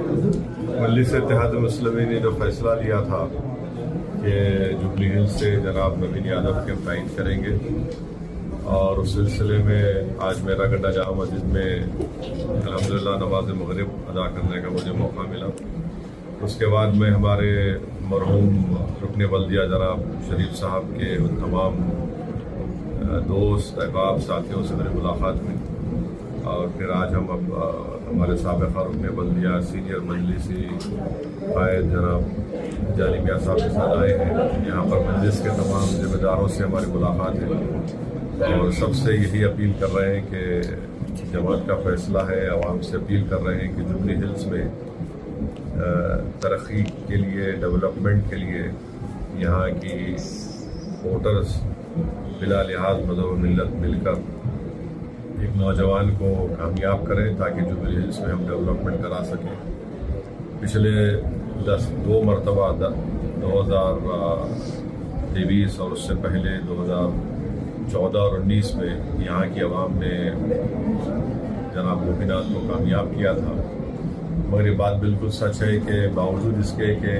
مجلس اتحاد المسلمین نے جو فیصلہ لیا تھا کہ جوبلی ہلز سے جناب نوین یادو کے تعین کریں گے، اور اس سلسلے میں آج میرا گڈھا جامع مسجد میں الحمدللہ نماز مغرب ادا کرنے کا مجھے موقع ملا۔ اس کے بعد میں ہمارے مرحوم رکن بلدیہ جناب شریف صاحب کے ان تمام دوست احباب ساتھیوں سے میری ملاقات ہوئی، اور پھر آج ہم اب ہمارے سابقہ رکن بلدیہ سینئر مجلسی قائد جناب جالی میاں صاحب کے ساتھ آئے ہیں۔ یہاں پر مجلس کے تمام ذمہ داروں سے ہماری ملاقات ہے، اور سب سے یہی اپیل کر رہے ہیں کہ جماعت کا فیصلہ ہے، عوام سے اپیل کر رہے ہیں کہ جوبلی ہلز میں ترقی کے لیے، ڈیولپمنٹ کے لیے یہاں کی ووٹرز بلا لحاظ مذہب و ملت مل کر ایک نوجوان کو کامیاب کریں تاکہ جوبلی ہلز میں ہم ڈیولپمنٹ کرا سکیں۔ پچھلے 2 مرتبہ 2023 اور اس سے پہلے 2014 اور 2019 میں یہاں کی عوام نے جناب گوپی ناتھ کو کامیاب کیا تھا، مگر یہ بات بالکل سچ ہے کہ باوجود اس کے کہ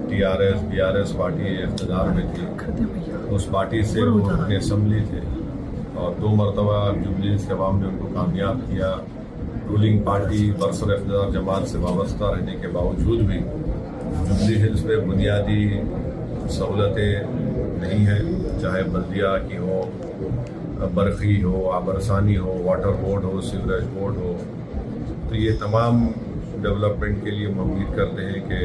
TRS BRS پارٹی اقتدار میں تھی، اس پارٹی سے وہ اپنی اسمبلی تھے، اور 2 مرتبہ جوبلی ہلز کے عوام نے ان کو کامیاب کیا۔ رولنگ پارٹی برسر اقتدار جماعت سے وابستہ رہنے کے باوجود بھی جوبلی ہلز میں بنیادی سہولتیں نہیں ہیں، چاہے بلدیہ کی ہو، برقی ہو، آبرسانی ہو، واٹر بورڈ ہو، سیوریج بورڈ ہو۔ تو یہ تمام ڈیولپمنٹ کے لیے ہم امید کرتے ہیں کہ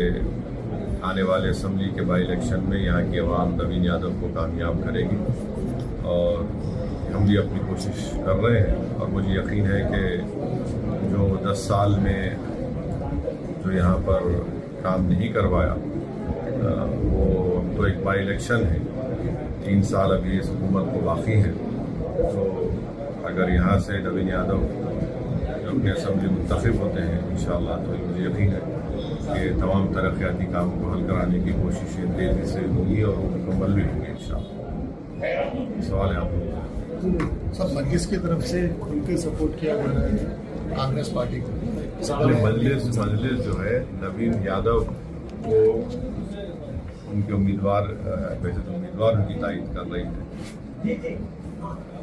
آنے والے اسمبلی کے بائی الیکشن میں یہاں کی عوام نوین یادو کو کامیاب کرے گی، اور ہم بھی اپنی کوشش کر رہے ہیں۔ اور مجھے یقین ہے کہ جو 10 سال میں جو یہاں پر کام نہیں کروایا، وہ تو ایک بائی الیکشن ہے، 3 سال ابھی اس حکومت کو باقی ہیں، تو اگر یہاں سے نوین یادو جو اپنے اسمبلی منتخب ہوتے ہیں انشاءاللہ، تو مجھے یقین ہے کہ تمام ترقیاتی کاموں کو حل کرانے کی کوششیں تیزی سے ہوں گی اور وہ مکمل بھی ہوں گی انشاءاللہ۔ سوال ہے آپ لوگوں کا؟ سر، مجلس کی طرف سے کھل کے سپورٹ کیا جا رہا ہے کانگریس پارٹی کو؟ مجلس جو ہے نوین یادو کو ان کے امیدوار، ویسے تو امیدوار ان کی تائید کر رہی ہے،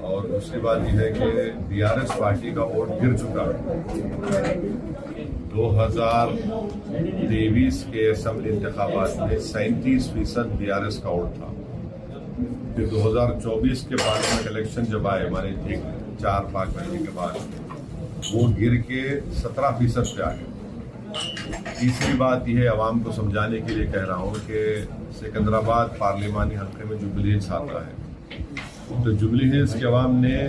اور دوسری بات یہ ہے کہ BRS پارٹی کا ووٹ گر چکا ہے۔ 2023 کے اسمبلی انتخابات میں 37% BRS کا ووٹ تھا، پھر 2024 کے پارلیمنٹ الیکشن جب آئے ہمارے 4-5 مہینے کے بعد، وہ گر کے 17% پہ آ گئے۔ تیسری بات یہ ہے، عوام کو سمجھانے کے لیے کہہ رہا ہوں کہ سکندرآباد پارلیمانی حلقے میں جوبلی ہلز آتا ہے، تو جوبلی ہلز کے عوام نے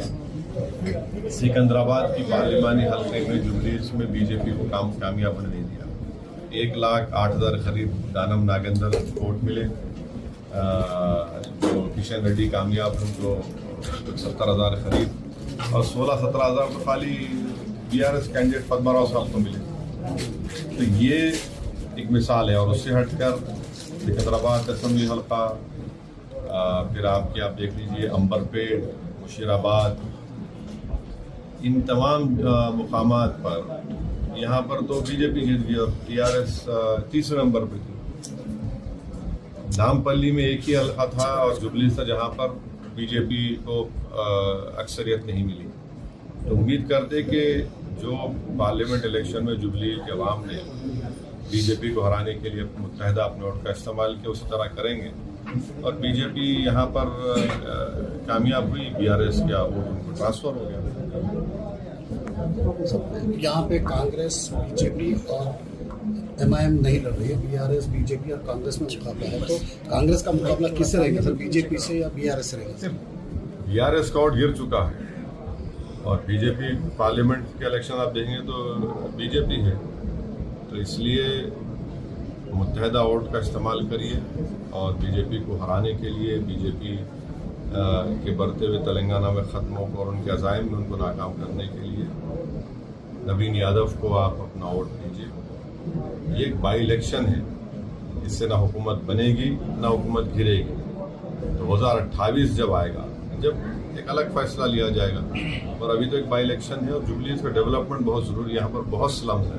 سکندرآباد کی پارلیمانی حلقے میں جوبلی ہلز میں BJP کو کامیاب ہونے نہیں دیا۔ 1,08,000 قریب دانم ناگندر ووٹ ملے، جو کشن ریڈی کامیاب ہیں تو 70,000 قریب، اور 16-17,000 تو خالی BRS کینڈیڈیٹ پدما راؤ صاحب کو ملے۔ تو یہ ایک مثال ہے، اور اس سے ہٹ کر سکندرآباد اسمبلی حلقہ، پھر آپ دیکھ لیجیے امبرپیٹ، مشیر آباد، ان تمام مقامات پر یہاں پر تو BJP جیت گیا، TRS 3 نمبر پہ تھی۔ نامپلی میں ایک ہی حلقہ تھا اور جوبلی تھا جہاں پر BJP کو اکثریت نہیں ملی۔ تو امید کرتے کہ جو پارلیمنٹ الیکشن میں جوبلی کے عوام نے BJP کو ہرانے کے لیے متحدہ اپنے ووٹ کا استعمال کیا، اسی طرح کریں گے، اور BJP یہاں پر کامیاب ہوئی، BRS کا ووٹ ان کو ٹرانسفر ہو گیا۔ یہاں پہ کانگریس BJP اور MIM نہیں لڑ رہی ہے، BRS BJP اور کانگریس میں مقابلہ ہے، تو کانگریس کا مقابلہ کس سے رہے گا سر؟ BJP سے یا BRS سے رہے گا؟ BRS کا ووٹ گر چکا ہے، اور BJP پارلیمنٹ کے الیکشن آپ دیکھیں گے تو BJP ہے، تو اس لیے متحدہ ووٹ کا استعمال کریے، اور BJP کو ہرانے کے لیے، BJP کے بڑھتے ہوئے تلنگانہ میں ختموں کو اور ان کے عزائم میں ان کو ناکام کرنے کے لیے نوین یادو کو آپ اپنا ووٹ دیجیے۔ یہ ایک بائی الیکشن ہے، اس سے نہ حکومت بنے گی نہ حکومت گرے گی۔ 2028 جب آئے گا، جب ایک الگ فیصلہ لیا جائے گا، اور ابھی تو ایک بائی الیکشن ہے، اور جوبلی ہلز کا ڈیولپمنٹ بہت ضروری ہے۔ یہاں پر بہت سلمز ہیں،